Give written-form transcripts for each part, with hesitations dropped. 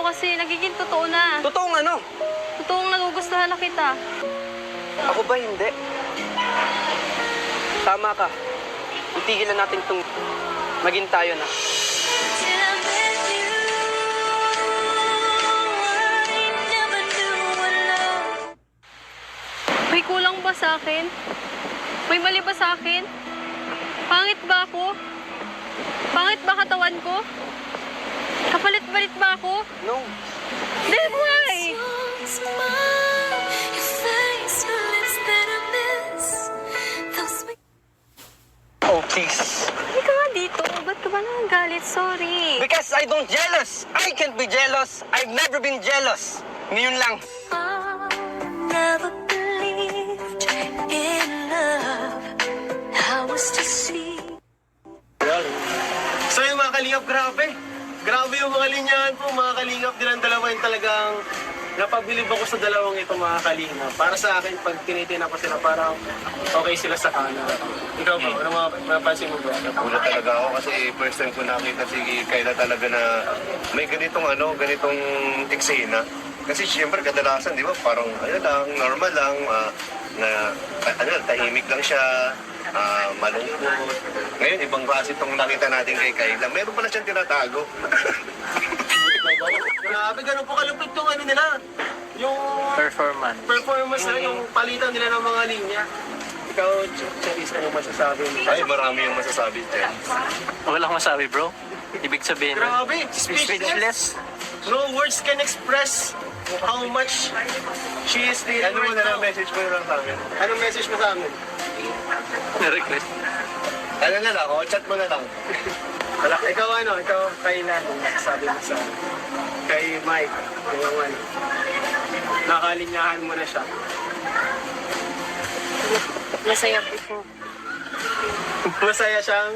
kasi nagiging totoo na. Totoong ano? Totoong nagugustuhan na kita. Ako ba hindi? Tama ka. Itigilan natin itong maging tayo na. May kulang ba sa akin? May mali ba sa akin? Pangit ba ako? Pangit ba katawan ko? Kapalit-balit ba ako? No. Then why? Oh, please. Hindi ka nga dito. Ba't ka ba nanggalit? Sorry. Because I don't jealous. I can't be jealous. I've never been jealous. Ngayon lang. Never believed in love. I was deceived. So yung mga kalingap, grabe. Grabe yung mga linyahan po, mga kalingap. Nilang dalawa yung talagang napabilib ako sa dalawang ito, mga kalingap. Para sa akin, pag tinitina ko sila, parang okay sila sa kanan. Ikaw ba? Ano mapansin mo ba? Nagulat talaga ako kasi first time ko nakita si Kayla talaga na may ganitong eksena. Kasi siyempre kadalasan, di ba, parang normal lang, tahimik lang siya, malungkot. Ngayon, ibang klase itong nakita natin kay Kayla. Meron pala siyang tinatago. Grabe, ganun po kalupit yung ano nila. Yung performance nila, yung palitan nila ng mga linya. Ikaw, Charis, ano masasabi mo? Ay, marami yung masasabi dyan. Wala akong masabi, bro. Ibig sabihin, Grabe, speechless. No words can express how much she is the Ano mo na lang, message mo na lang sa amin. Anong message mo sa amin? Na-request. Ano na lang, chat mo na lang. Wala, ikaw Kayla, kung sabi mo sa kay Mike, yung ano, nakalinyahan mo na siya. Masaya po. Masaya siyang,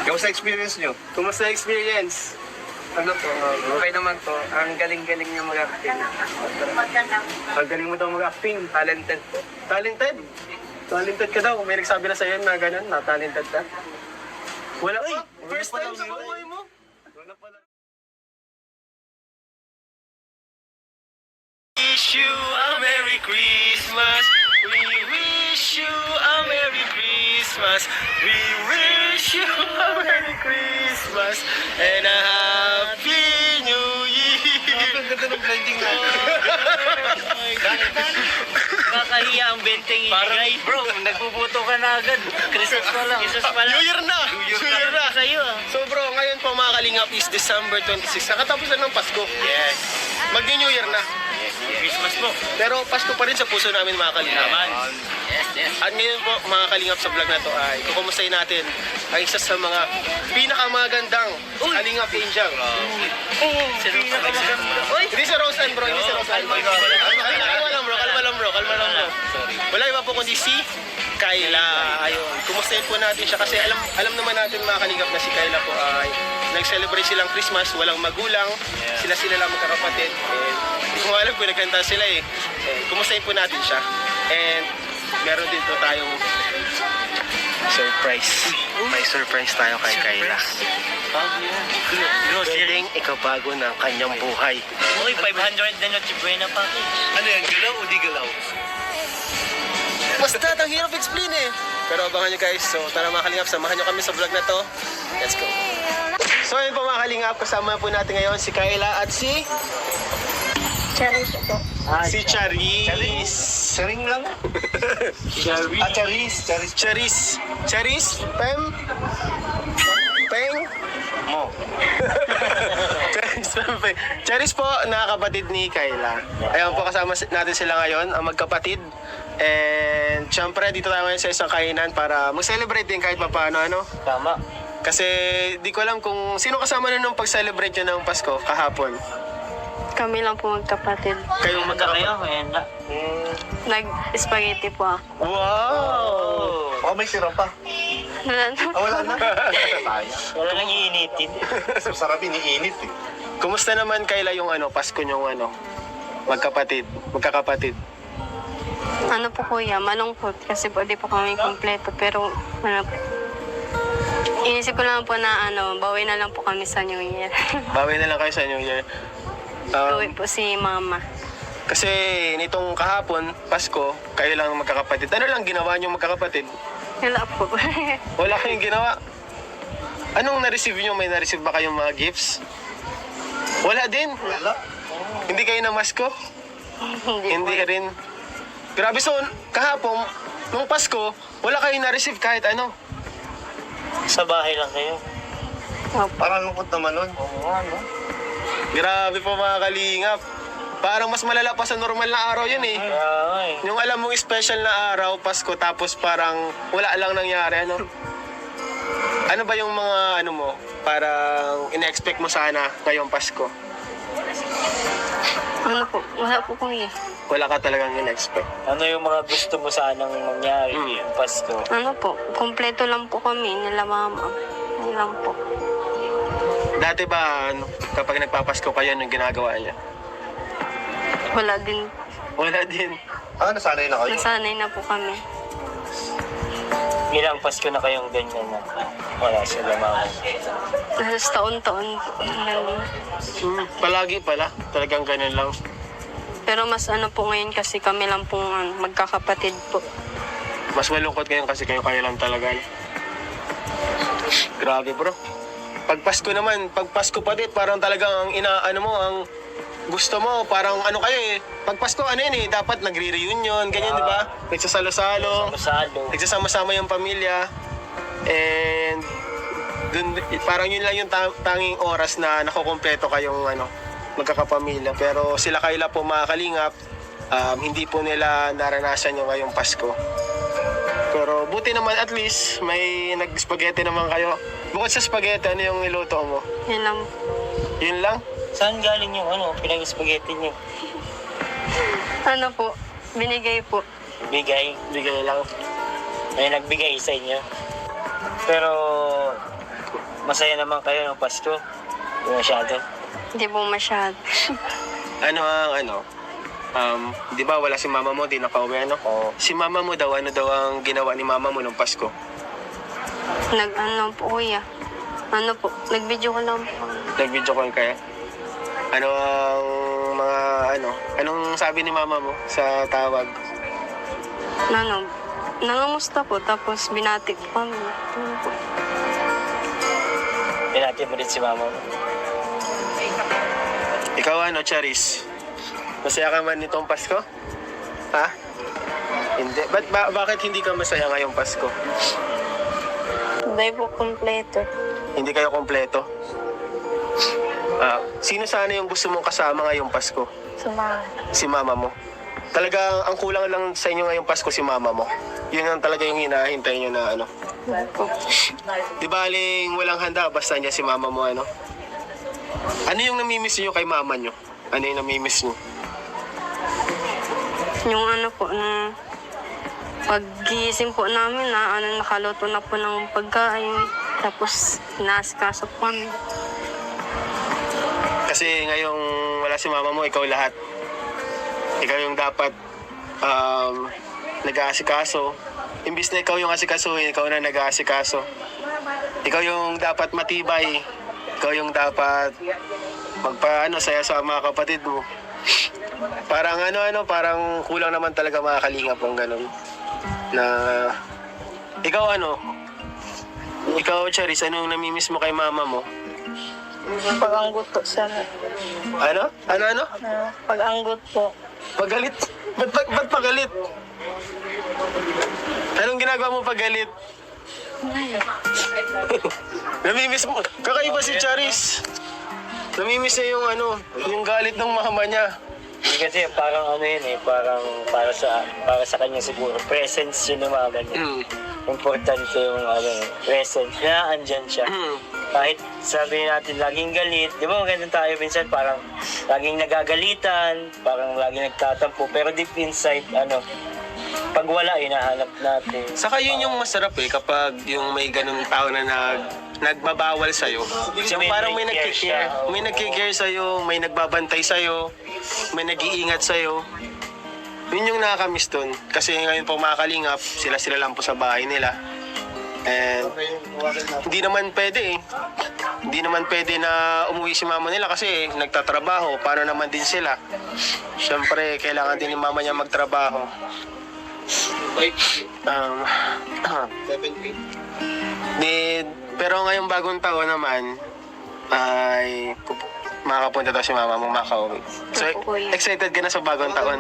Kamusta experience nyo? kumusta experience? Ano po, okay naman po. Ang galing-galing niya mag-acting. Ang galing mo daw mag-acting. Talented po. Talented? Talented ka daw. May nagsabi na sa'yo na gano'n, na talented ka. Wala pa. First time sa buhay mo. Wala pala. Wish you a Merry Christmas. We wish you a Merry Christmas. We wish you a Merry Christmas and a Happy New Year. Ang ganda ng blending na. Kakahiya ang benteng ibigay. Bro, nagbubuto ka na agad. Christmas pa lang. New Year na! New Year na! Sa'yo ah. So bro, ngayon po mga kalingap is December 26. Nakatapos na ng Pasko. Yes. Mag-New Year na. Christmas po. Pero Pasko pa rin sa puso namin mga kalingap. Yes. At ngayon po mga kalingap sa vlog na to ay kukumustahin natin ang isa sa mga pinakamagandang kalingap angel. Sino ka maganda? Uy! Hindi si Rosan bro, hindi si Rosan. Kalma lang bro. Wala iba po kundi si Kayla. Ayun, kumustahin po natin siya kasi alam naman natin mga kalingap na si Kayla po ay nag-celebrate silang Christmas, walang magulang, sila lang magkakapatid. Hindi ko alam kung nagkanta sila eh. Kumustahin po natin siya. And meron din po tayong surprise. May surprise tayo kay Kayla. Grocery. Pwedeng ikabago ng kanyang buhay. Uy, 500 na Noche Buena package. Ano yan, galaw o di galaw? Basta, ang hirap explain eh. Pero abangan nyo guys. So tara mga kalingap, samahan nyo kami sa vlog na to. Let's go. So yun po mga kalingap, kasama po natin ngayon si Kayla at si Charis po. si Charis. Charing lang? Charis. Charis. Pem. Peng. Mo. Charis po, nakakapatid ni Kayla. Ayan po, kasama natin sila ngayon, ang magkapatid. And syempre, dito tayo ngayon sa isang kainan para mag-celebrate din kahit paano, ano? Tama. Kasi di ko alam kung sino kasama na nung pag-celebrate nyo ng Pasko kahapon. Kami lang po magkapatid. Kayong Magka kayo, magkakapatid. ayan na. Nag-spaghetti po ako. Wow! Oh, may sirap pa. Wala na. Wala na. Sayang. Wala nang iinitin. Sarap iniinit eh. Kumusta naman Kayla yung Pasko nyong magkapatid, magkakapatid? Ano po kuya, malungkot kasi po di po kami kompleto pero ano po. Inisip ko lang po na bawi na lang po kami sa New Year. Bawi na lang kayo sa New Year. Uwi po si mama. Kasi nitong kahapon, Pasko, kayo lang magkakapatid. Ano lang ginawa niyo magkakapatid? Wala po. Wala kayong ginawa. Anong na-receive niyo? May na-receive ba kayong mga gifts? Wala din. Wala. Hindi kayo namasko? Hindi po. rin. Grabe, so kahapon, nung Pasko, wala kayong na-receive kahit ano. Sa bahay lang kayo. Parang lungkot naman nun. Grabe po mga kalingap. Parang mas malala pa sa normal na araw yun eh. Yung alam mong special na araw, Pasko, tapos parang wala lang nangyari, ano? Ano ba yung mga ano mo, parang ina-expect mo sana ngayong Pasko? Ano po? Wala po kung Wala ka talagang ina-expect. Ano yung mga gusto mo sanang mangyari yung Pasko? Ano po? Kompleto lang po kami nila mama. Yun lang po. Dati ba, ano, kapag nagpapasko kayo, anong ginagawa niya? Wala din. Wala din. Nasanay na kayo. Nasanay na po kami. Ilang Pasko na kayong ganyan na wala sila mama? Halos taon-taon. Ganun. Palagi pala. Talagang ganun lang. Pero mas po ngayon kasi kami lang pong magkakapatid po. Mas malungkot ngayon kasi kayo lang talaga. Grabe bro. Pag Pasko naman, pag Pasko pa din, parang talagang ang ang gusto mo, parang ano kayo eh. Pag Pasko ano yun eh, dapat nagre-reunion, ganyan di ba? Nagsasalo-salo, Masalo. nagsasama-sama yung pamilya. And dun, parang yun lang yung tanging oras na nakukumpleto kayong magkakapamilya. Pero sila Kayla po mga kalingap, hindi po nila naranasan yung ngayong Pasko. Pero buti naman at least may nag-spaghetti naman kayo. Bukod sa spaghetti, ano yung niluto mo? Yun lang. Yun lang? Saan galing yung pinag-spaghetti niyo? Ano po? Binigay po. Bigay. Bigay lang. May nagbigay sa inyo. Pero masaya naman kayo ng Pasko. Hindi masyado. Hindi po masyado. Di ba wala si mama mo, di nakauwi Si mama mo daw, ano daw ang ginawa ni mama mo nung Pasko? Po kuya. Nag-video ko lang po. Nag-video call kaya? Ano ang mga anong sabi ni mama mo sa tawag? Nangamusta po, tapos binati po kami. Yun po. Pinati mo rin si mama mo. Ikaw Charis? Masaya ka man nitong Pasko? Ha? Hindi. Bakit hindi ka masaya ngayong Pasko? Hindi po kompleto. Hindi kayo kompleto? Sino sana yung gusto mong kasama ngayong Pasko? Sumama. Si mama mo. Talagang ang kulang lang sa inyo ngayong Pasko si mama mo. Yun ang talaga yung hinahintay nyo na Di baling walang handa basta niya si mama mo Ano yung namimiss nyo kay mama nyo? Ano yung namimiss nyo? Yung po, nung paggising po namin na nakaluto na po ng pagkain. Tapos inaasikaso po kami. Kasi ngayong wala si mama mo, ikaw lahat. Ikaw yung dapat nag-aasikaso. Imbis na ikaw yung asikasuhin, ikaw na nag-aasikaso. Ikaw yung dapat matibay. Ikaw yung dapat saya sa mga kapatid mo. Parang parang kulang naman talaga mga kalingap ng ganun. Na ikaw Ikaw Charis, anong namimiss mo kay mama mo? Pag-anggot po sana. Ano? Pag-anggot po. Pagalit? Ba't pagalit? Anong ginagawa mo pagalit? Namimiss mo. Kakaiba si Charis. Namimiss niya yung galit ng mama niya. Hindi kasi parang parang para sa kanya siguro. Presence yun ng mama niya. Importante yung presence niya, andyan siya. Kahit sabi natin laging galit, di ba ganun tayo minsan, parang laging nagagalitan, parang laging nagtatampo, pero deep inside, pag wala, hinahanap natin. Saka yun yung masarap kapag yung may ganung tao na nagbabawal sa'yo. Yung parang may nagkikare. May nagkikare sa'yo, may nagbabantay sa'yo, may nag-iingat sa'yo. Yun yung nakakamiss dun. Kasi ngayon po mga kalingap, sila lang po sa bahay nila. And hindi naman pwede eh. Hindi naman pwede na umuwi si mama nila kasi nagtatrabaho. Paano naman din sila? Siyempre, kailangan din ni mama niya magtrabaho. Pero ngayong bagong taon naman, ay makakapunta daw si mama mo makauwi. So, Opo, kuya. excited ka na sa bagong taon?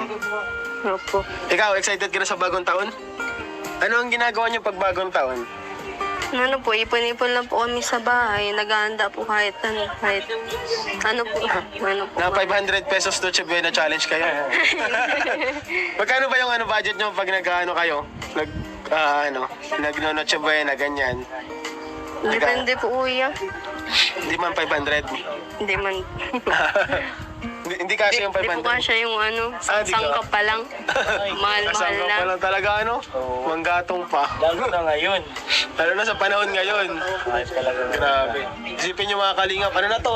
Opo. Ikaw, excited ka na sa bagong taon? Ano ang ginagawa niyo pag bagong taon? Ano po, ipon-ipon lang po kami sa bahay. Nag-aanda po kahit ano po. Na 500 pesos to Chibuena challenge kayo. Magkano ba yung budget nyo pag nag-ano kayo? Nag-Noche Buena, ganyan. Depende po, kuya. Hindi man 500. Hindi man. Hindi kasi yung Hindi po 500. kasya yung Di sangkap ka? pa lang. Mahal-mahal Kasama na. pa lang talaga manggatong pa. Lalo na ngayon. Lalo na sa panahon ngayon. Ay, talaga. Grabe. Isipin nyo mga kalingap, ano na to,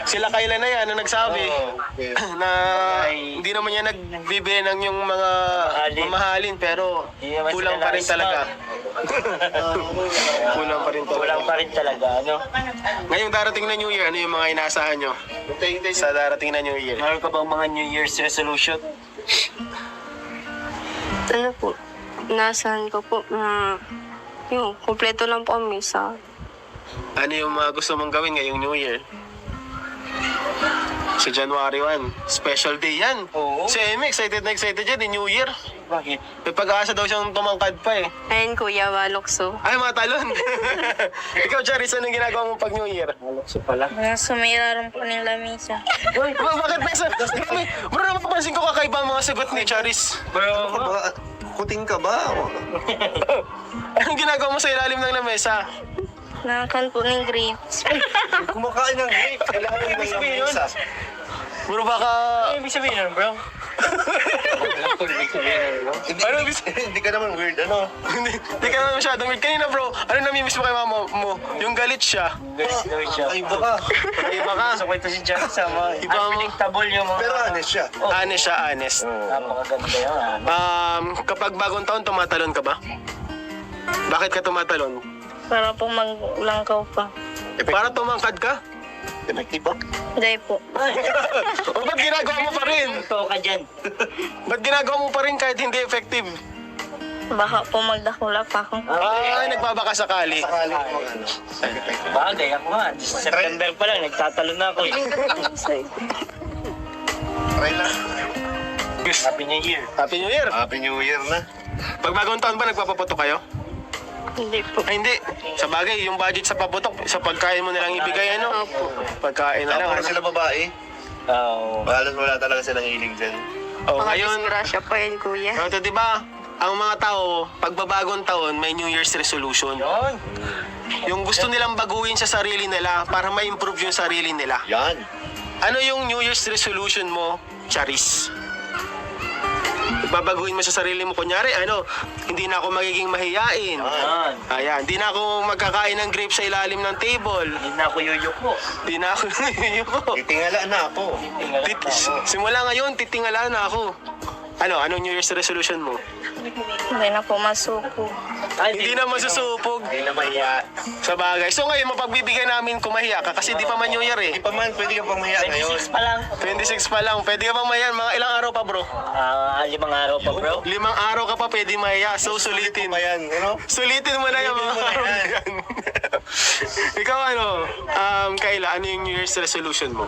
Sila Kayla na yan, nagsabi na hindi naman yan nagbibigay ng yung mga mamahalin, pero Hindi naman kulang sila pa rin talaga. Kulang pa rin talaga. Kulang pa rin talaga, ano? Ngayong darating na New Year, ano yung mga inaasahan nyo? Sa darating na New Year. Meron ka bang mga New Year's resolution? Ano po, nasahan ko po na yung kumpleto lang po kami sa Ano yung mga gusto mong gawin ngayong New Year? Sa January 1, special day yan. Oo. Si Amy, excited na excited yan, New Year. Bakit? May pag-asa daw siyang tumangkad pa eh. ayun kuya, walokso. Ay, mga talon. Ikaw, Charis, anong ginagawa mo pag New Year? Malukso pala. Sumiraran po ng lamisa. Bakit ba isa? Bro, napapansin ko kakaiba ang mga sagot ni Charis. Ano ka ba? Kuting ka ba? Anong ginagawa mo sa ilalim ng lamesa? Nakakan po ng grapes. Kumakain ng grape. Kailangan ng lamesa. Bro, baka... Ano ibig sabihin nun, bro? Ano ibig Hindi ka naman weird, ano? Hindi ka naman masyadong weird. Kanina bro, ano namimiss mo kay mama mo? Yung galit siya. Galit siya. Ay, baka. Iba ka. Sa kwento si Jack sama. Iba mo. Unpredictable yung mga... Pero honest siya. Honest siya, honest. Napakaganda yun. Kapag bagong taon, tumatalon ka ba? Bakit ka tumatalon? Para po maglangkaw pa. Para tumangkad ka? Effective ba? Hindi po. O ba't ginagawa mo pa rin? Ito ka dyan. Ba't ginagawa mo pa rin kahit hindi effective? Baka po magdakula pa ako. Ay, nagbabaka sakali. Sakali ko ano. Bagay ako nga. September pa lang, nagtatalon na ako. Try lang. Happy New Year. Happy New Year! Happy New Year na. Pag bagong taon ba, nagpapaputok kayo? Hindi po. Ay, hindi. Sa bagay, yung budget sa paputok, sa pagkain mo nilang ibigay, ano? Pagkain na lang. Puro sila babae. Oo. Halos wala talaga silang hiling dyan. Oh, Mga ngayon, disgrasya pa yun kuya. ito, di ba? Ang mga tao, pagbabagong taon, may New Year's resolution. Yun. Yung gusto nilang baguhin sa sarili nila para ma-improve yung sarili nila. Yan. Ano yung New Year's resolution mo, Charis? Babaguhin mo sa sarili mo. Kunyari, hindi na ako magiging mahiyain. Yan. Ayan, hindi na ako magkakain ng grapes sa ilalim ng table. Hindi na ako yuyuko. Hindi na ako Titingala na ako. Tingala na ako. Simula ngayon, titingala na ako. Anong New Year's resolution mo? Hindi na po masuko. Ay, Hindi na masusupog. Hindi na mahiya. Sa bagay. So ngayon, mapagbibigyan namin kung mahiya ka kasi di pa man New Year eh. Hindi pa man, pwede ka pang mahiya ngayon. 26 pa lang. 26 pa lang. Pwede ka pang mahiya. Mga ilang araw pa, bro? 5 araw pa, bro. 5 araw ka pa pwede mahiya. So sulitin. Ayan, ano? Sulitin mo na yung mga Sulitin mo na araw na yan. yan. Ikaw Kayla, ano yung New Year's resolution mo?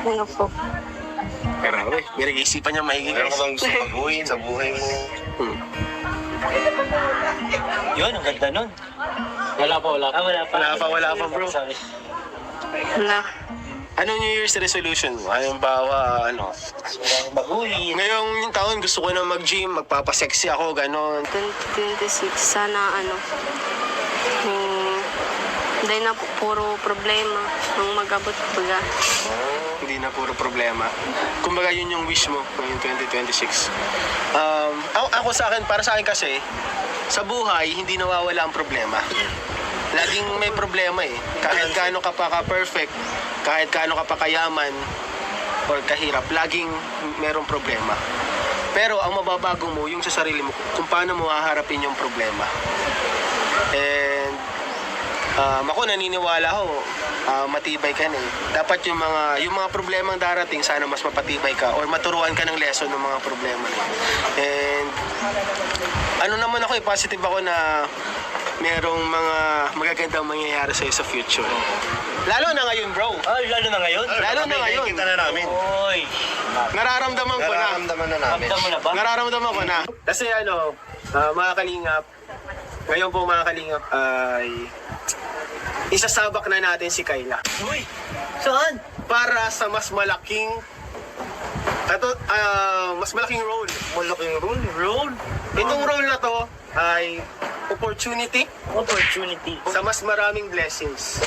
Ano po? Grabe, may nag-iisipan niya maigi Meron guys. ka bang gusto baguhin sa buhay mo? Yun, ang ganda nun. Wala pa. Wala pa. Wala pa, bro. Sorry. Na, Ano New Year's resolution mo? Anong bawa, Walang baguhin. Ngayong taon gusto ko na mag-gym, magpapasexy ako, ganon. 2026, sana hindi na po puro problema nung mag-abot baga. Hindi na puro problema. Kumbaga yun yung wish mo ngayong 2026. Ako sa akin, para sa akin kasi, sa buhay, hindi nawawala ang problema. Laging may problema eh. Kahit gaano ka pa ka-perfect, kahit gaano ka pa kayaman, or kahirap, laging merong problema. Pero ang mababago mo, yung sa sarili mo, kung paano mo haharapin yung problema. And ako naniniwala ho, matibay ka na eh. Dapat yung mga problemang darating, sana mas mapatibay ka or maturuan ka ng lesson ng mga problema na yun. And ano naman ako positive ako na merong mga magagandang mangyayari sa'yo sa future. Lalo na ngayon, bro. Ay, lalo na ngayon? Lalo na ngayon. Kita na namin. Oy. Nararamdaman ko na. Nararamdaman na namin. Ramdam mo na ba? Nararamdaman ko na. Kasi mga kalingap, ngayon po mga kalingap ay isasabak na natin si Kayla Uy, saan? para sa mas malaking role. Malaking rule. Road? Itong role na to ay opportunity Opportunity. sa mas maraming blessings.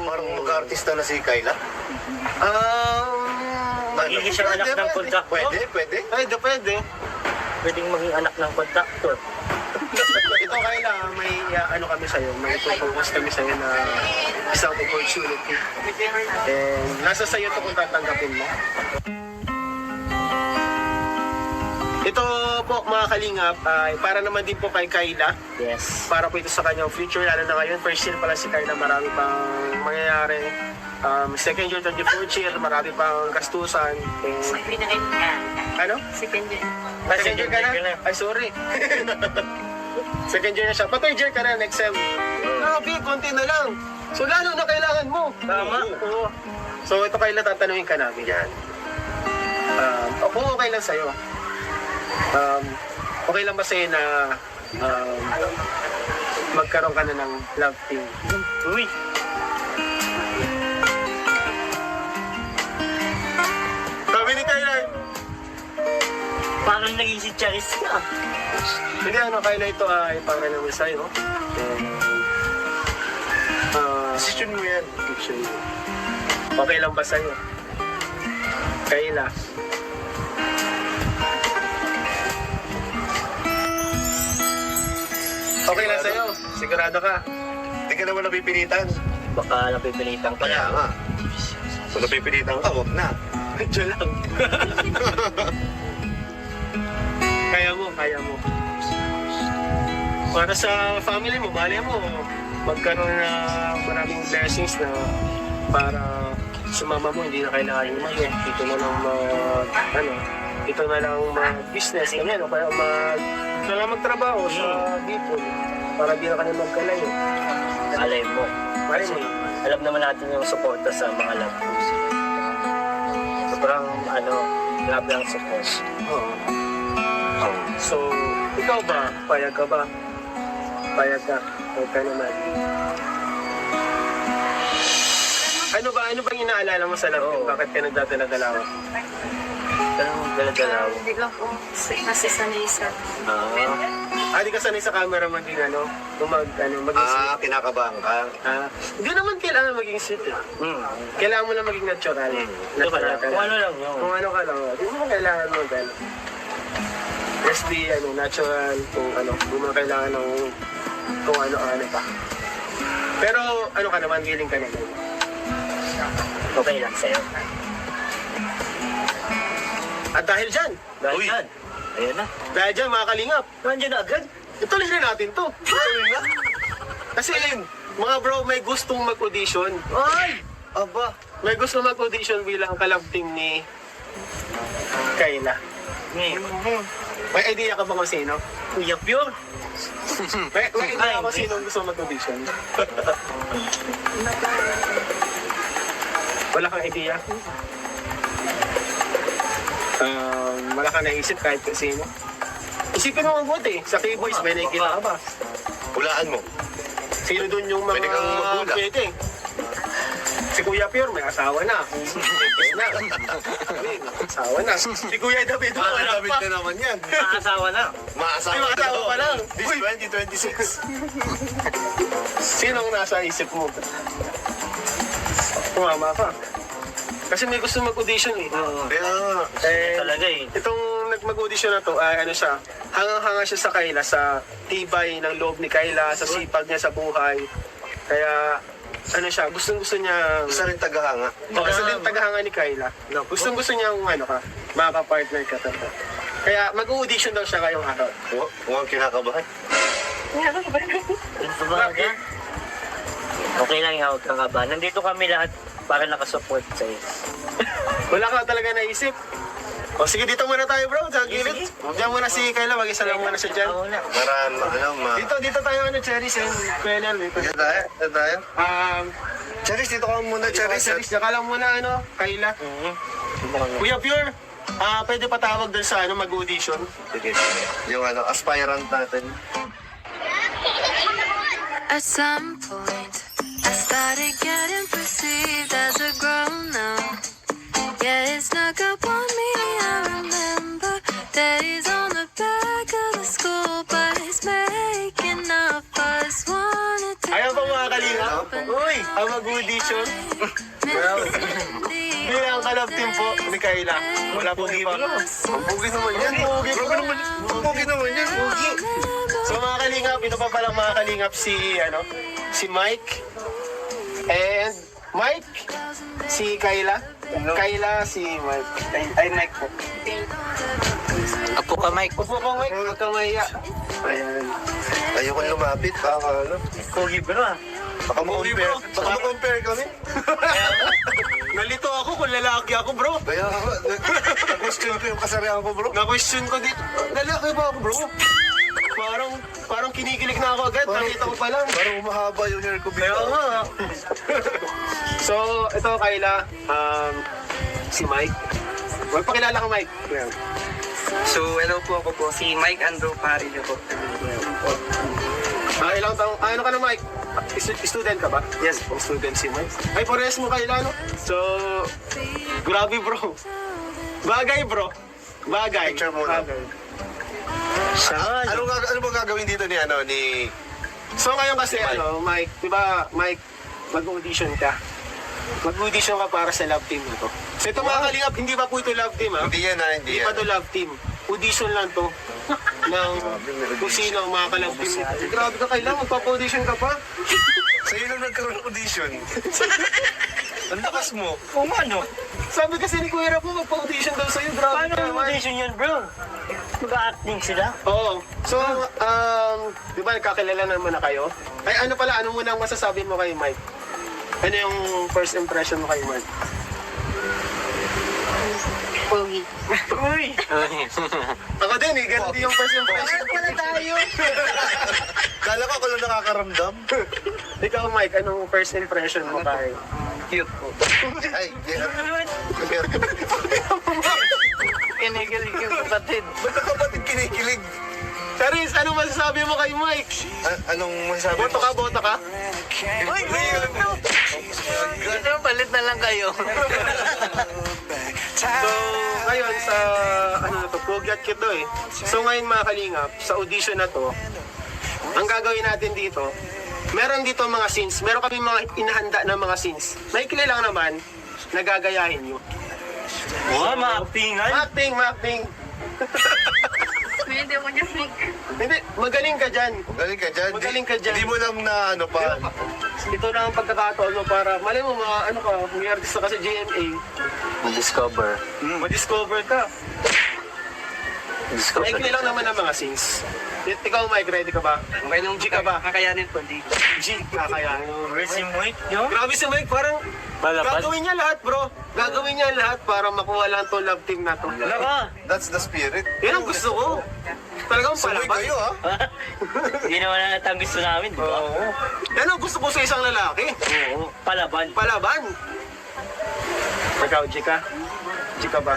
Parang mag-artista na si Kayla. Magiging siyang anak ng kontraktor? Pwede. Pwede. Pwedeng maging anak ng kontraktor. Ito Kayla, may kami sa'yo, may propose kami sa'yo na isang opportunity. And nasa sa'yo to kung tatanggapin mo. Ito po mga kalingap ay para naman din po kay Kayla. Yes. Para po ito sa kanyang future, lalo na ngayon. First year pala si Kayla, marami pang mangyayari. Second year, 24th year, marami pang gastusan. And, ano? Second year ka na? Ay, sorry. Second year na siya. Pa third year ka na next sem. Grabe, konti na lang. So lalo na kailangan mo. Tama. Oo. So ito Kayla, tatanungin ka namin yan. Kung okay lang sa'yo. Okay lang ba sa'yo na magkaroon ka na ng love team? Uy. Sabi ni Kayla, Parang naging si Charis ka. hindi Kayla, ito ay para naman sa'yo. Decision mo yan. Okay lang ba sa'yo? Kayla. Okay lang sa'yo? Sigurado ka? Hindi ka naman napipilitan. Baka napipilitan ka Kaya na. nga. Kung napipilitan ka, huwag na. Diyan lang. Kaya mo. Para sa family mo, mali mo, magkaroon na maraming blessings na para sa mama mo, hindi na kailangan yung mga. Dito na lang dito na lang mag-business, ganyan, o kaya magtrabaho sa Bicol para di na ka na magkalayo. Alay mo. Malay mo. Alam naman natin yung suporta sa mga love teams. Sobrang love lang support. Oo. So, ikaw ba? Payag ka ba? Payag ka. Huwag ka naman. Ano ba yung inaalala mo sa love team? Bakit ka nagdadala-dalawa? Ganun dala-dalaw. Hindi lang po kasi sanay sa Di ka sanay sa cameraman din, kung maging sweet. Kinakabahan ka. Hindi naman kailangan maging sweet. Kailangan mo lang maging natural. Natural ka Kung lang. ano lang yun. Kung ano ka lang. Hindi mo kailangan mo just be natural. Kung mo kailangan ng kung ano pa. Pero ka naman, willing ka naman. Okay lang sa'yo. At dahil dyan, Dahil yan. Ayun na. dahil dyan mga kalingap, Nandiyan na agad. ituloy na natin to. Kasi mga bro, may gustong mag-audition. Ay! Aba, may gustong mag-audition bilang kalab team ni Kayla. May idea ka ba kung sino? Kuya Pure. May idea ka kung sino gusto mag-audition? Wala kang idea? Wala kang naisip kahit kung sino? Isipin mo mabuti. Sa K-Boys, may nakikita ka ba? Hulaan mo. Sino dun yung mga Pwede kang maghula. pwede? Si Kuya Pure, may asawa na. na. Asawa na. Si Kuya David, wala pa. na naman yan. Nakasawa na. Maasawa Ay, maasawa pa lang. This Uy. 2026. Sinong nasa isip mo? Tumama ka. Kasi may gusto mag-audition eh. Kaya Talaga eh. Itong mag-audition na to, siya, hangang-hanga siya sa Kayla, sa tibay ng loob ni Kayla, sa sipag niya sa buhay. Kaya, siya, gustong-gusto niya, isa rin tagahanga. gusto din tagahanga ni Kayla. Gustong-gusto niya kung ka, makapartner ka talaga. Kaya mag-audition daw siya ngayong araw. Huwag kinakabahan. Ano ba ka? Okay lang yung huwag kang kaba. Nandito kami lahat para nakasupport sa'yo. Wala ka talaga naisip. O sige, dito muna tayo bro, sa gilid. Diyan muna si Kayla, mag-isa lang muna siya dyan. Ako na. Dito tayo, Cherries and Kuya Nel. Dito tayo. Charis, dito ka muna, Charis. Cherries, saka lang muna, Kayla. Kuya Pure, pwede patawag dun sa mag-audition. Sige. Yung aspirant natin. At some point, I started getting perceived as a grown-up. Yeah, it snuck up on me, I remember that he's on the back of the school bus making up us, wanted to Ayaw pa mga kalinga? Uy, ang mag-audition. Bilang kalab team po ni Kayla. Wala po iba. Ang pugi naman yan. Pugi naman yan. So mga kalingap, ito pa palang mga kalingap si Mike. And Mike, si Kayla. Kayla, si Mike. Ay, Mike po. Apo ka, Mike. Upo ka, Mike. Huwag kang mahiya. Ayan. Ayoko lumapit. Kogi bro ah. Baka mo-compare kami. Nalito ako kung lalaki ako, bro. Kaya na-question ko yung kasarihan ko, bro. Na-question ko dito. Lalaki ba ako, bro? Parang kinikilig na ako agad. Nakita ko pa lang. Parang umahaba yung hair ko. Kaya nga. So, ito Kayla, si Mike. Well, pakilala ka, Mike. So, hello po, ako po si Mike Andrew Parillo po. Ilang taong, ano ka na, Mike? Student ka ba? Yes po. Student si Mike. Ay, parehas mo Kayla, no? So, grabe, bro. Bagay, bro. Bagay. Picture muna. Bagay. Ano ba gagawin dito ni So, ngayon kasi, Mike, di ba, Mike, mag-audition ka. Mag-audition ka para sa love team na to. So, ito mga kalingap, hindi pa po ito love team, ha? Hindi yan Hindi pa to love team. Audition lang to ng kung sino ang mga ka-love team. Grabe ka, kailangan magpapa-audition ka pa. Sa'yo lang nagkaroon ng audition. Ang lakas mo. Oo nga no. Sabi kasi ni Kuya Rapo, magpa-audition daw sa'yo. Grabe Paano ka ang naman. audition yun bro? Mag-acting sila? Oo. So, di ba nagkakilala naman na kayo? Ay, ano pala, ano muna ang masasabi mo kay Mike? Ano yung first impression mo kay Mike? Pogi. Uy! Ako din eh, ganun din yung first impression. Wala tayo! Kala ko ako lang nakakaramdam. Ikaw, Mike, anong first impression mo kay? Cute po. Ay, yeah. Kinikilig yung kapatid. Ba't ang kapatid kinikilig? Charis, anong masasabi mo kay Mike? Anong masasabi mo? Boto ka? Uy! Ito, palit na lang kayo. So, ngayon sa, Pogi at Cute eh. So ngayon mga kalingap, sa audition na to, ang gagawin natin dito, meron dito mga scenes, meron kami mga inahanda na mga scenes. Maikli lang naman, nagagayahin nyo. Wow, ma-actingan! Acting! Hindi mo niya fake. Hindi, magaling ka dyan. Magaling ka dyan. Magaling ka dyan. Hindi mo lang na pa. Ito na ang pagkakataon mo para, mali mo mga, may artista ka sa GMA, Discover. ma-discover ka. Maikli lang naman ang mga scenes. Ikaw, Mike, ready ka ba? Okay nung G ka ba? kakayanin po, di. G, kakayanin. Where's yung Mike nyo? Grabe si Mike, parang Malapad? gagawin niya lahat, bro. Gagawin niya lahat para makuha lang to love team na to. Naka! That's the spirit. Yan ang gusto ko. Talagang Sabay palaban. kayo, ha? Hindi naman na ang gusto namin, di ba? Oo. Yan ang gusto ko sa isang lalaki. Oo. Palaban. Palaban. Ikaw, G ka? G ka ba?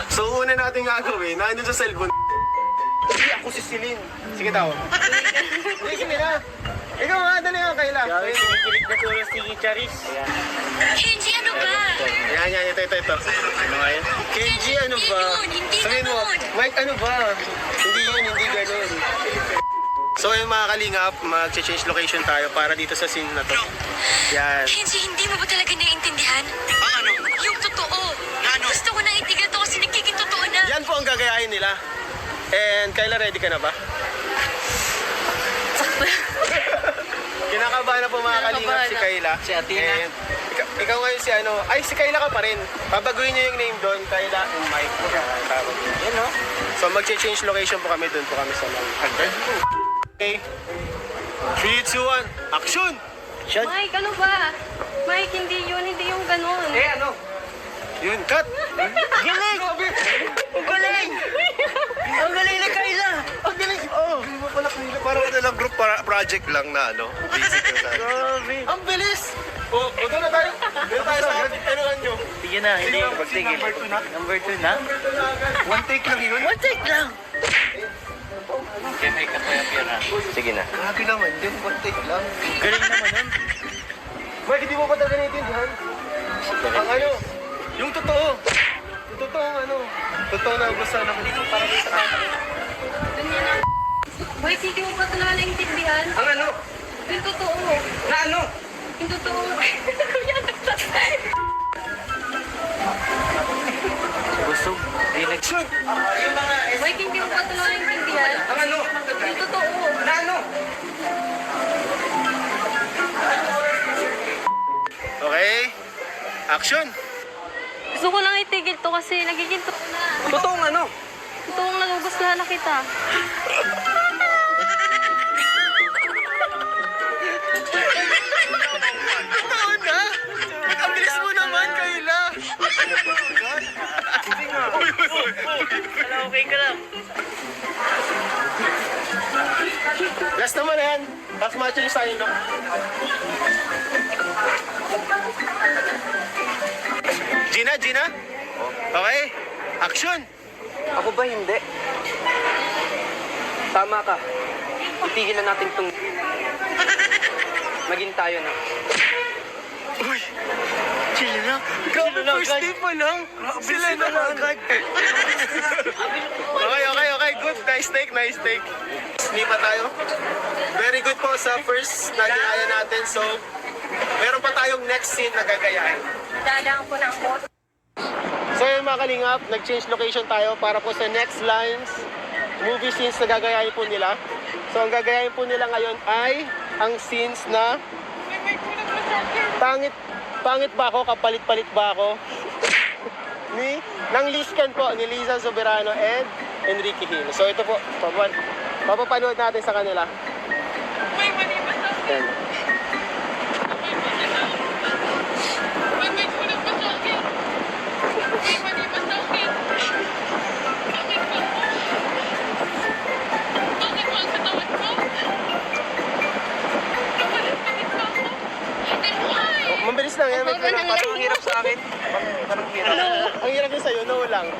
So, una natin gagawin, nandun sa cellphone. Hindi ako si Celine. Sige, tao. Hindi, sige na. Ikaw nga, dali nga, Kayla. Grabe, kinikilig na tulo si Charis. Ayan. Kenji, ano ba? Yan, ito. Ano nga yun? Kenji, ano ba? Hindi Sabihin mo, ganun. Mike, ano ba? Hindi yun, hindi ganun. So yung mga kalingap, mag-change location tayo para dito sa scene na to. Yan. Kenji, hindi mo ba talaga naiintindihan? Ano? Yung totoo. Ano? Gusto ko naiintindihan to kasi nagiging totoo na. Yan po ang gagayahin nila. And Kayla, ready ka na ba? Kinakabahan na po mga kalingap si Kayla. Si Athena. And, ikaw ngayon si ano, ay si Kayla ka pa rin. Babaguhin niyo yung name doon, Kayla and Mike. Tawag niyo. Yan no? So mag-change location po kami doon po kami sa Mount. Okay. 3, 2, 1, action! Mike, ano ba? Mike, hindi yung ganun. Ano? Yun, cut! Galing! Ang galing! Ang galing ni Kayla! Ang galing! Oh, hindi mo pala kanila. Parang ano lang, group project lang na ano. Basic lang sa Ang bilis! O, doon na tayo. Doon tayo sa atin. Tanuhan nyo. Sige na, hindi. Number 2 na? Number 2 na? One take lang yun? One take lang! Okay, may kapaya-pira. Sige na. Grabe naman yun, one take lang. Galing naman nun. Mike, hindi mo ba talaga naiintindihan? Ang ano, yung totoo. Yung totoo ano. Totoo na gusto na dito para sa akin. Mike, hindi mo ba talaga naintindihan? Ang ano? Yung totoo. Na ano? Yung totoo. Kuya, Busog. Di Shoot! Mike, hindi mo ba talaga naintindihan? Ang ano? Yung totoo. Na ano? Okay. Action! Gusto ko lang itigil to kasi nagiging to na. Totoong ano? Totoong nagugustuhan na kita. Taon na! Ang bilis mo naman, Kayla! Okay ka lang. Last naman na yan. Last match yung sign up. Gina? Okay. Action! Ako ba hindi? Tama ka. Itigil na natin itong... Maging tayo na. Sila na. Grabe, first day pa lang. Sila na agad. Okay. Good. Nice take. Lipat tayo. Very good po sa first na ginaya natin. So, meron pa tayong next scene na gagayahin. Dadaan ko ng boss. So yun mga kalingap, nag-change location tayo para po sa next lines, movie scenes na gagayahin po nila. So ang gagayahin po nila ngayon ay ang scenes na pangit ba ako, kapalit-palit ba ako ng Liscan po, ni Liza Soberano and Enrique Hill. So ito po, papapanood natin sa kanila. Yan. Mabilis lang yan. Parang ang hirap sa akin. Parang hirap. Ang hirap din sa'yo, no lang.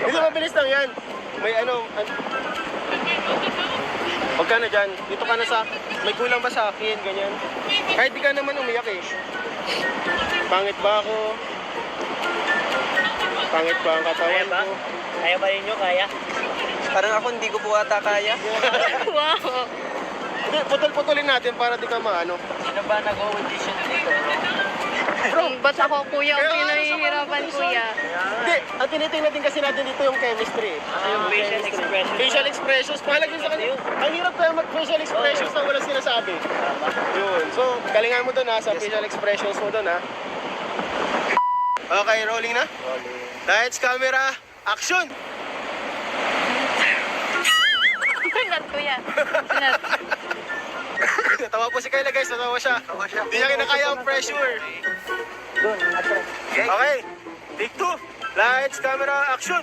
Dito mabilis lang yan. May huwag ka na dyan. Dito ka na sa, may kulang ba sa akin, ganyan. Kahit di ka naman umiyak eh. Pangit ba ako? Pangit ba ang katawan ko? Kaya ba ninyo? Kaya? Parang ako hindi ko po ata kaya. Wow. Hindi, putol-putulin natin para di ka maano. Sino ba nag-audition dito? Bro, ba't ako kuya? Ang pinahihirapan kuya. Hindi, ang tinitingnan din kasi natin dito yung chemistry. Yung facial expression. Facial expressions, mahalaga yun sa kanila. Ang hirap kaya mag-facial expressions na walang sinasabi. Yun. So, galingan mo doon ha, sa facial expressions mo doon ha. Okay, rolling na? Lights, camera, action! Not kuya. Not. Natawa po si Kayla guys, natawa siya. Hindi niya kinakaya ang pressure. Okay, take 2. Lights, camera, action!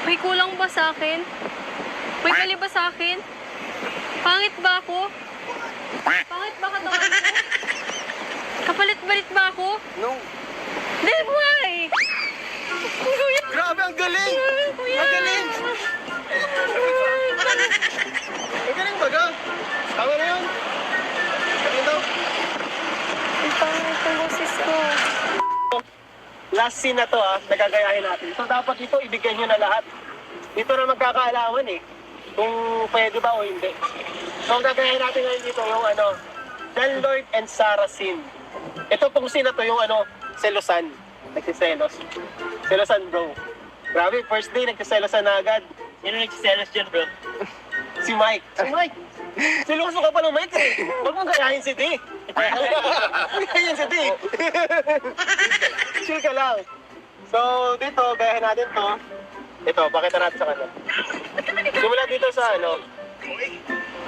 May kulang ba sa akin? May mali ba sa akin? Pangit ba ako? Pangit ba katawan ko? Kapalit-balit ba ako? No. Di why? Kuya. Grabe, ang galing! Kuya. Ang galing! Ang galing baga. Tama na yun. Sabihin daw. Ang pangit ang boses ko. Last scene na to nagagayahin natin. So dapat ito ibigay nyo na lahat. Dito na magkakaalaman eh. Kung pwede ba o hindi. So ang gagayahin natin ngayon dito yung Del Lloyd and Sarah scene. Ito pong scene na to yung selosan. Nagsiselos. Selosan bro. Grabe, first day nagsiselosan na agad. Sino nagsiselos dyan, bro? Si Mike. Si Mike! Siloso ka pa ng Mike eh. Huwag mong gayahin si D. Ayan sa dig. Chill ka lang. So, dito, gayahin natin to. Ito, pakita natin sa kanya. Simula dito sa ano.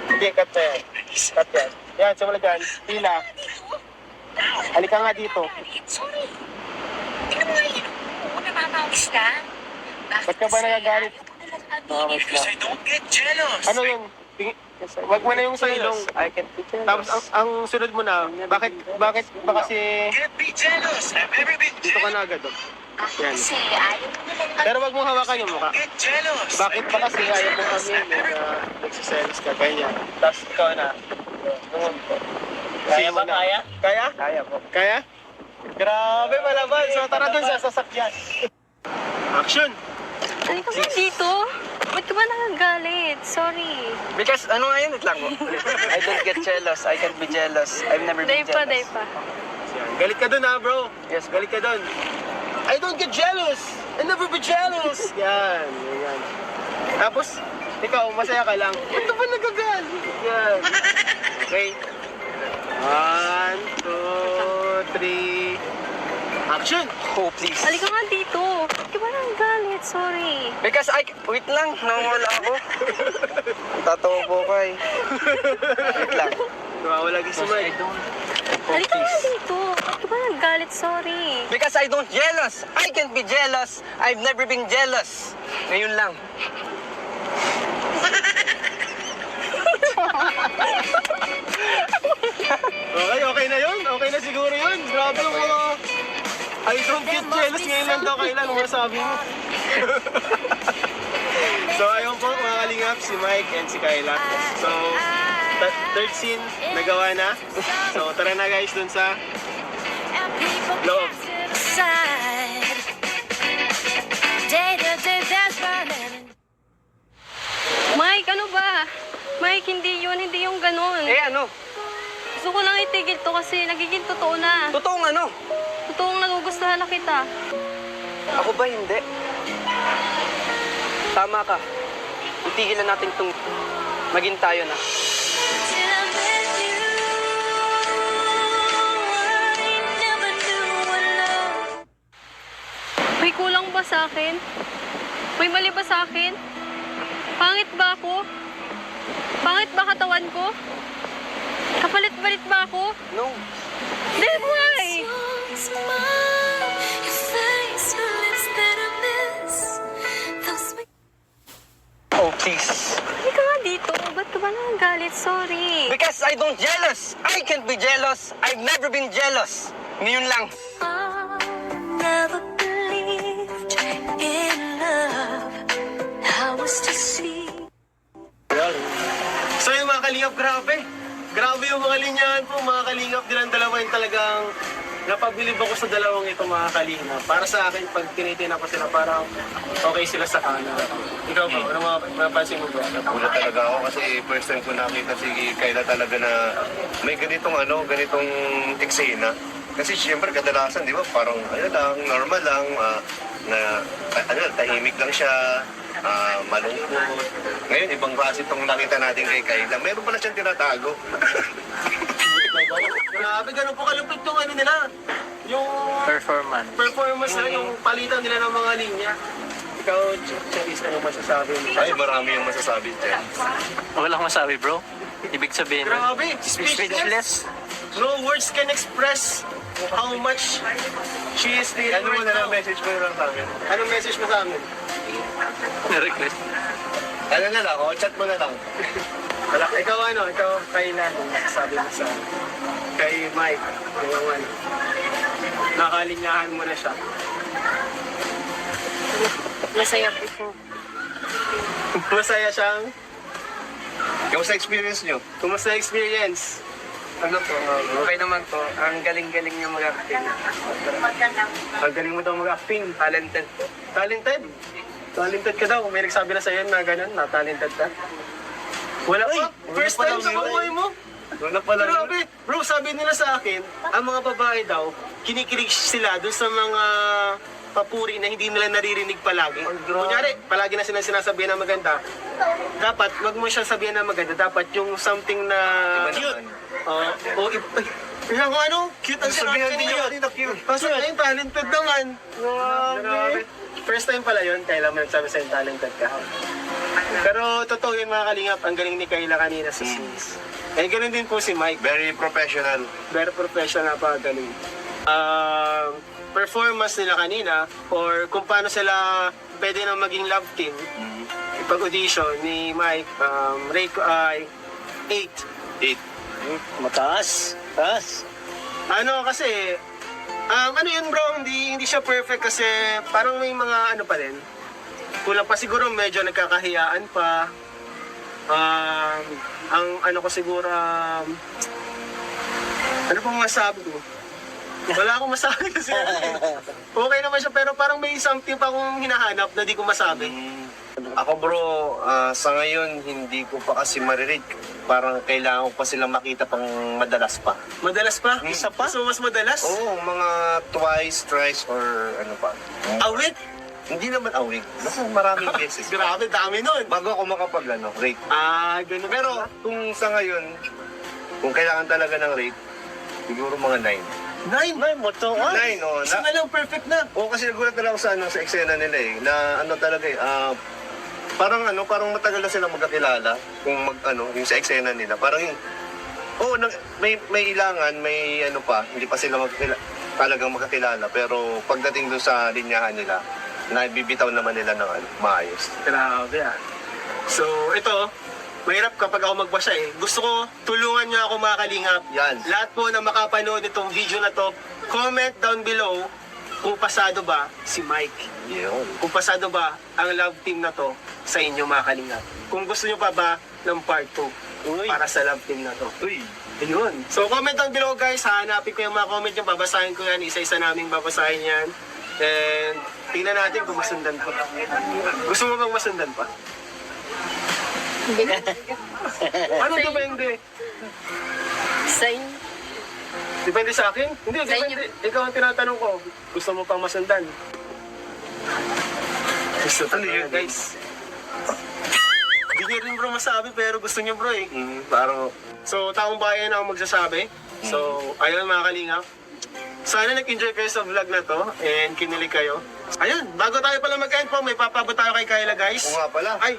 Hindi, cut na yan. Cut yan. Yan, simula dyan. Pila. Halika nga dito. Sorry. Tingnan mo nga yun. Namamawis ka. Ba't ka ba nagagalit? Nakamalis ka. I don't get jealous. Ano yun? Wag mo na yung sa ilong. I can't be jealous. Tapos ang sunod mo na, bakit ba kasi Can't be jealous. I've never been dito ka na agad? Oh. Yan. Kasi ayaw mo naman Pero wag mong hawakan yung mukha. get jealous. Bakit ba kasi ayaw mo kami nagsiselos ka, ganyan. Tapos ikaw na. Kaya ba kaya? Kaya? Kaya po. Kaya? Grabe malaban. So tara dun sa sasakyan. Action! Halika nga dito. Ba't ka ba nagagalit? Sorry. Because ano nga yun? Wait lang po. I don't get jealous. I can't be jealous. I've never Day been pa, jealous. day pa. Yan. Galit ka dun ha, bro. Yes, Galit ka dun. I don't get jealous. I never be jealous. Yan. Yan. Tapos, ikaw, masaya ka lang. Ba't ka ba nagagalit? Yan. Okay. 1, 2, 3. Action! Oh, please. Halika nga dito. Ba't ka ba nagagalit? Sorry. Because wait lang, nawawala ako. Tatawa po ko eh. Wait lang. Nawawala ka sa mic. Halika nga dito. Ba't ka ba nagagalit? Sorry. Because I don't jealous. I can't be jealous. I've never been jealous. Ngayon lang. Okay na yun. Okay na siguro yun. Grabe yung mga... I don't get jealous ngayon lang daw kailan mo sabi mo. So ayun po mga kalingap, si Mike and si Kayla. So, third scene, nagawa na. So tara na guys dun sa loob. Mike, ano ba? Mike, hindi yun. Hindi yung ganun. Eh ano? Gusto ko lang itigil to kasi nagiging totoo na. Totoong ano? Totoong nagugustuhan na kita. Ako ba hindi? Tama ka. Itigilan natin itong maging tayo na. May kulang ba sa akin? May mali ba sa akin? Pangit ba ako? Pangit ba katawan ko? Kapalit-balit ba ako? No. Then why? Oh, please. Halika nga dito. Ba't ka ba nagagalit? Sorry. Because I don't jealous. I can't be jealous. I've never been jealous. Ngayon lang. Never believed in love. I was deceived. So yung mga kalingap, grabe. Grabe yung mga linyahan po, mga kalingap. Nilang dalawa yung talagang napabilib ako sa dalawang ito, mga kalingap. Para sa akin, pag tinitin ako sila, parang okay sila sa kanan. Ikaw ba? Ano mapansin mo ba? Nagulat talaga ako kasi first time ko nakita si Kayla talaga na may ganitong eksena. Kasi siyempre kadalasan, di ba, parang lang, normal lang, tahimik lang siya, malungkot. Ngayon, ibang klase itong nakita natin kay Kayla. Meron pala siyang tinatago. Grabe, ganun po kalupit yung ano nila. Yung performance nila, yung palitan nila ng mga linya. Ikaw, Charis, ano masasabi mo? Ay, marami yung masasabi dyan. Wala akong masabi, bro. Ibig sabihin, Grabe, speechless. No words can express how much she is the Ano mo na lang, message mo na lang sa amin. Anong message mo sa amin? Na-request. Ano na lang, chat mo na lang. Wala, ikaw Kayla, sabi mo sa kay Mike, yung ano, nakalinyahan mo na siya. Masaya po. Masaya siyang, Kamusta experience nyo? kumusta experience? Ano po? Okay naman po. Ang galing-galing niya mag-acting. Ang galing mo daw mag-acting. Talented po. Talented? Talented ka daw. May nagsabi na sa'yo na gano'n, na talented ka. Wala pa. First wala time pa sa lang yun. buhay mo. Wala pala rin. Grabe. Bro, sabi nila sa akin, ang mga babae daw, kinikilig sila doon sa mga papuri na hindi nila naririnig palagi. Kunyari, palagi na sinasabihan na maganda. Dapat, wag mo siya sabihan na maganda. Dapat yung something na Iba cute. naman. Ay, Tingnan ko ano, cute ang Sabihan sinabi din niyo. niyo kanina cute. Kasi ngayon, talented naman. Grabe. First time pala yun, kailan mo nagsabi sa'yo talented ka. Pero totoo yun mga kalingap, ang galing ni Kayla kanina sa sis. Eh, ganun din po si Mike. Very professional. Very professional pa, galing. Performance nila kanina, or kung paano sila pwede na maging love team, pag-audition ni Mike, rate ko ay 8. 8. Mataas. Taas. Ano kasi, ano yun bro, hindi siya perfect kasi parang may mga ano pa rin. Kulang pa siguro, medyo nagkakahiyaan pa. Ang ano ko siguro, ano pong masabi ko? Wala akong masabi kasi okay naman siya pero parang may something pa akong hinahanap na di ko masabi. Ako bro, sa ngayon hindi ko pa kasi marirate. Parang kailangan ko pa silang makita pang madalas pa. Madalas pa? Isa pa? So mas madalas? Oo, mga twice, thrice, or ano pa. Awit? Hindi naman awig. Basta maraming beses. Grabe, dami nun. Bago ako rate. Ganun. Pero kung sa ngayon, kung kailangan talaga ng rate, siguro mga 9. 9? 9 mo to. 9, oh. Isa na lang, perfect na. Oo, kasi nagulat na lang ako sa eksena nila eh. Na ano talaga eh, parang matagal na silang magkakilala. Kung yung sa eksena nila. Parang yung, may ilangan, may ano pa, hindi pa sila talagang magkakilala. Pero pagdating doon sa linyahan nila, nabibitaw naman nila ng maayos. Grabe ah. So, ito, mahirap kapag ako magbasa eh. Gusto ko, tulungan niyo ako mga kalingap. Yan. Lahat po na makapanood itong video na to, comment down below kung pasado ba si Mike. Yun. Kung pasado ba ang love team na to sa inyo mga kalingap. Kung gusto niyo pa ba ng part 2 para sa love team na to. Uy. Ayun. So comment down below guys, hanapin ko yung mga comment yung babasahin ko yan. Isa-isa naming babasahin yan. And tingnan natin kung masundan pa. Gusto mo bang masundan pa? Ano depende? Sa inyo. Depende sa akin? Hindi, Sa inyo. depende. Ikaw ang tinatanong ko. Gusto mo pang masundan? Gusto talaga guys. Hindi niyo rin bro masabi pero gusto niyo bro eh. Parang, So taong bayan ang magsasabi. So ayun mga kalingap. Sana nag-enjoy kayo sa vlog na to and kinilig kayo. Ayun, bago tayo pala mag-end po, may papabot tayo kay Kayla guys. oo nga pala. Ay,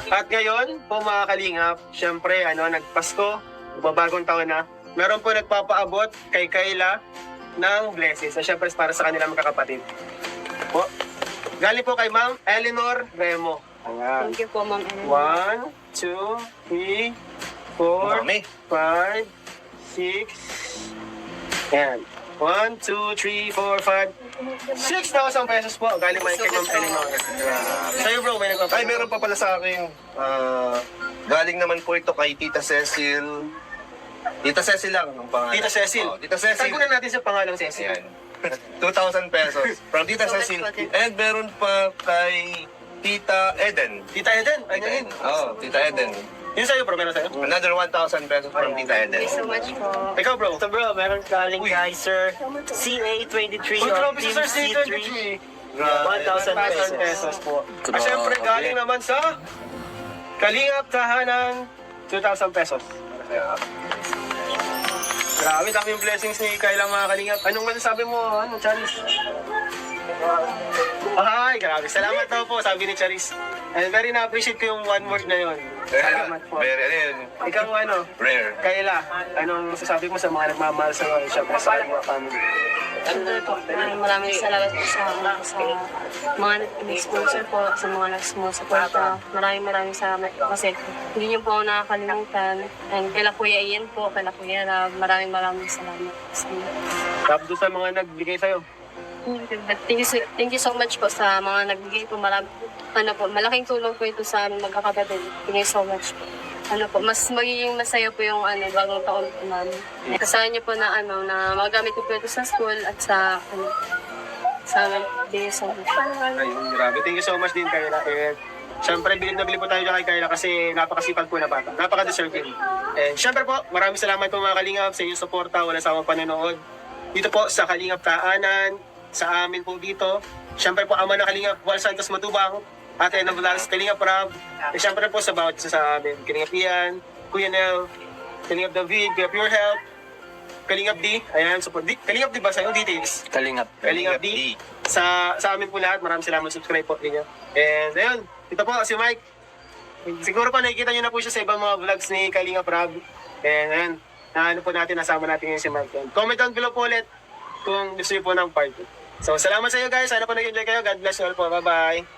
at ngayon po mga kalingap, syempre nagpasko, babagong taon na. Meron po nagpapaabot kay Kayla ng blessings na syempre para sa kanila magkakapatid. Po, galing po kay Ma'am Eleanor Remo. Ayan. Thank you po, Ma'am Ellen. 1, 2, 3, 4, Marami. 5, 6, Ayan. 1, 2, 3, 4, 5, 6,000 pesos po. Galing mo kay Ma'am Eleanor. Sa'yo bro, may nagpapaabot. Ay, meron pa pala sa akin. Galing naman po ito kay Tita Cecil. Tita Cecil lang ang pangalan. Tita Cecil. Oh, Tita Cecil. Tagunan natin sa pangalang Cecil. Ayan. 2,000 pesos. From Tita Cecil. And meron pa kay Tita Eden. Tita Eden, ayun. Oh, Tita Eden. Yun sa'yo bro, meron sa'yo? Another 1,000 pesos from Tita Eden. Thank you so much po. Ikaw bro. Ito bro, meron galing kay Sir CA23 Uy, of grabe Team si Sir C3. C23. 1,000 1,000 pesos po. At syempre galing naman sa Kalingap Tahanan, 2,000 pesos. Grabe, dami yung blessings ni Kayla mga Kalingap. Anong masasabi mo, Charis? Ay, grabe. Salamat daw po, sabi ni Charis. And very na-appreciate ko yung one word na yun. Salamat po. Very, Ikaw rare. Kayla, anong masasabi mo sa mga nagmamahal sa syempre sa mga family? Maraming salamat po sa mga nag-sponsor po, sa mga nag-sponsor. Maraming salamat po kasi hindi niyo po ako nakakalimutan. And kila Kuya Ian po, kila Kuya Rab, maraming salamat sa inyo. Tapos doon sa mga nagbigay sa'yo. Thank you so much po sa mga nagbigay po. Malaking tulong po ito sa aming magkakapatid. Thank you so much po. Mas magiging masaya po yung bagong taon po namin. Kasahan niyo po na na magamit ko po ito sa school at sa amin. Thank you so much. Ayun, grabe. Thank you so much din, Kayla. And syempre, bilib na bilib po tayo dyan kay Kayla kasi napakasipag po na bata. Napaka-deserving. And syempre po, maraming salamat po mga Kalingap sa inyong suporta. Wala sa mga panonood. Dito po sa Kalingap Taanan, sa amin po dito. Syempre po, Ama na Kalingap, Wal Santos Matubang, Ate Ana Volaris, Kalingap Rab. And syempre po sa bawat isa sa amin. Kalingap Ian, Kuya Nel, Kalingap David, Kuya Pure Health, Kalingap D. Ayan, support D. Kalingap D ba sa'yo? Details. Kalingap. Kalingap D. Sa amin po lahat, maraming salamat subscribe po ninyo. And ayun, ito po si Mike. Siguro po nakikita nyo na po siya sa ibang mga vlogs ni Kalingap Rob. And ayun, ano po natin, nasama natin ngayon si Mike. And comment down below po ulit kung gusto nyo po ng part 2. So salamat sa iyo guys, sana po nag-enjoy kayo. God bless you all po. Bye-bye.